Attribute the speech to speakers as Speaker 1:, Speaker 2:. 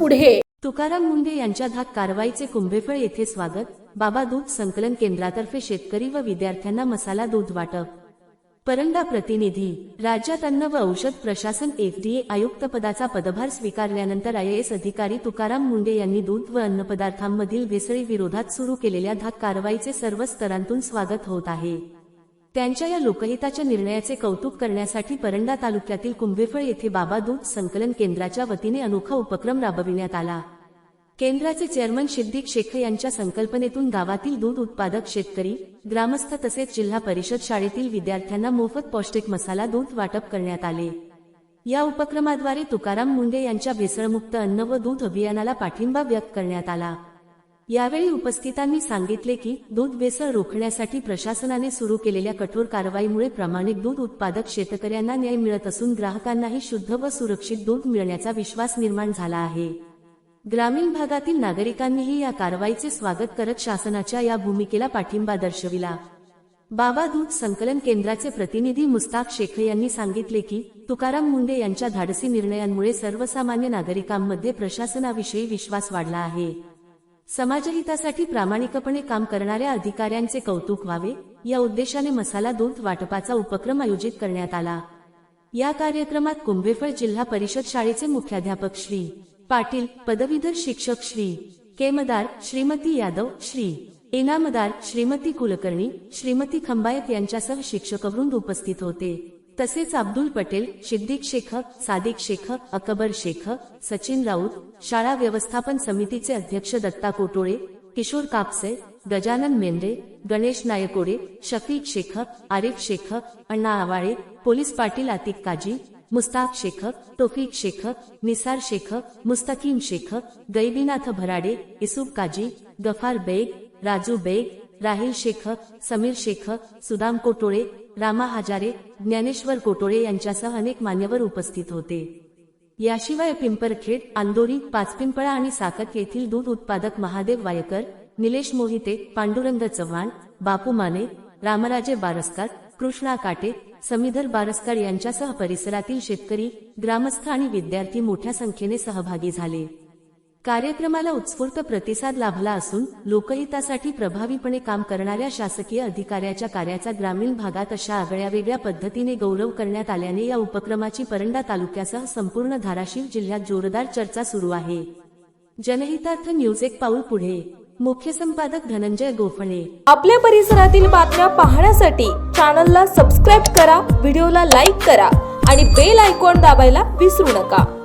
Speaker 1: पुढे.
Speaker 2: तुकाराम मुंढे यांच्या धाक कारवाईचे कुंभेफळ येथे स्वागत. बाबा दूध संकलन केंद्रातर्फे शेतकरी व विद्यार्थ्यांना मसाला दूध वाटप. परंडा प्रतिनिधी. राज्यात अन्न व औषध प्रशासन FDA आयुक्त पदाचा पदभार स्वीकारल्यानंतर IAS अधिकारी तुकाराम मुंढे यांनी दूध व अन्नपदार्थांमधील भेसळी विरोधात सुरू केलेल्या धाक कारवाईचे सर्व स्तरांतून स्वागत होत आहे. त्यांच्या या लोकहिताच्या निर्णयाचे कौतुक करण्यासाठी परंडा तालुक्यातील कुंभेफळ येथे बाबा दूध संकलन केंद्राच्या वतीने अनोखा उपक्रम राबविण्यात आला. केंद्राचे चेअरमन सिद्दीक शेख यांच्या संकल्पनेतून गावातील दूध उत्पादक शेतकरी, ग्रामस्थ तसेच जिल्हा परिषद शाळेतील विद्यार्थ्यांना मोफत पौष्टिक मसाला दूध वाटप करण्यात आले. या उपक्रमाद्वारे तुकाराम मुंढे यांच्या भेसळमुक्त अन्न व दूध अभियानाला पाठिंबा व्यक्त करण्यात आला. यावेळी उपस्थितांनी सांगितले की दूध भेसळ रोखण्यासाठी प्रशासनाने सुरू केलेल्या कठोर कारवाईमुळे प्रामाणिक दूध उत्पादक शेतकऱ्यांना न्याय मिळत असून ग्राहकांनाही शुद्ध व सुरक्षित दूध मिळण्याचा विश्वास निर्माण झाला आहे. ग्रामीण भागातील नागरिकांनीही या कारवाईचे स्वागत करत शासनाच्या या भूमिकेला पाठिंबा दर्शविला. बाबा दूध संकलन केंद्राचे प्रतिनिधी मुस्ताक शेख यांनी सांगितले की तुकाराम मुंढे यांच्या धाडसी निर्णयांमुळे सर्वसामान्य नागरिकांमध्ये प्रशासनाविषयी विश्वास वाढला आहे. समाजहितासाठी प्रामाणिकपणे काम करणाऱ्या अधिकाऱ्यांचे कौतुक व्हावे या उद्देशाने मसाला दूध वाटपाचा उपक्रम आयोजित करण्यात आला. या कार्यक्रमात कुंभेफळ जिल्हा परिषद शाळेचे मुख्याध्यापक श्री पाटील, पदवीधर शिक्षक श्री केमदार, श्रीमती यादव, श्री इनामदार, श्रीमती कुलकर्णी, श्रीमती खंबायत यांच्यासह शिक्षकवृंद उपस्थित होते. तसेच अब्दुल पटेल, सिद्दीक शेख, सादिक शेख, अकबर शेख, सचिन राऊत, शाळा व्यवस्थापन समितीचे अध्यक्ष दत्ता कोटोळे, किशोर कापसे, गजानन मेंढे, गणेश नायकोडे, शफीक शेख, आरिफ शेख, अण्णा आवाळे, पोलीस पाटील आतिक काजी, मुस्ताक शेख, तोफिक शेख, निसार शेख, मुस्तकीम शेख, गैबीनाथ भराडे, इसुब काजी, गफार बेग, राजू बेग, राहिल शेख, समीर शेख, सुदाम कोटोळे, रामा हजारे, ज्ञानेश्वर कोटोळे यांच्यासह अनेक मान्यवर उपस्थित होते. याशिवाय पिंपरखेड, अंदोरी, पाचपिंपळा आणि साकत येथील दूध उत्पादक महादेव वायकर, निलेश मोहिते, पांडुरंग चव्हाण, बापू माने, रामराजे बारस्कर, कृष्णा काटे, समीधर बारस्कर यांच्यासह परिसरातील शेतकरी, ग्रामस्थ आणि विद्यार्थी मोठ्या संख्येने सहभागी झाले. कार्यक्रमाला उत्स्फूर्त प्रतिसाद लाभला असून लोकहितासाठी प्रभावीपणे काम करणाऱ्या शासकीय अधिकाऱ्याच्या कार्याचा ग्रामीण भागात अशा आगळ्यावेगळ्या पद्धतीने गौरव करण्यात आल्याने या उपक्रमाची परंडा तालुक्यासह संपूर्ण धाराशिव जिल्ह्यात जोरदार चर्चा सुरू आहे. जनहितार्थ न्यूज एक पाऊल पुढे. मुख्य संपादक धनंजय गोफणे.
Speaker 1: आपल्या परिसरातील बातम्या पाहण्यासाठी चॅनलला सबस्क्राईब करा, व्हिडिओला लाईक करा आणि बेल आयकॉन दाबायला विसरू नका.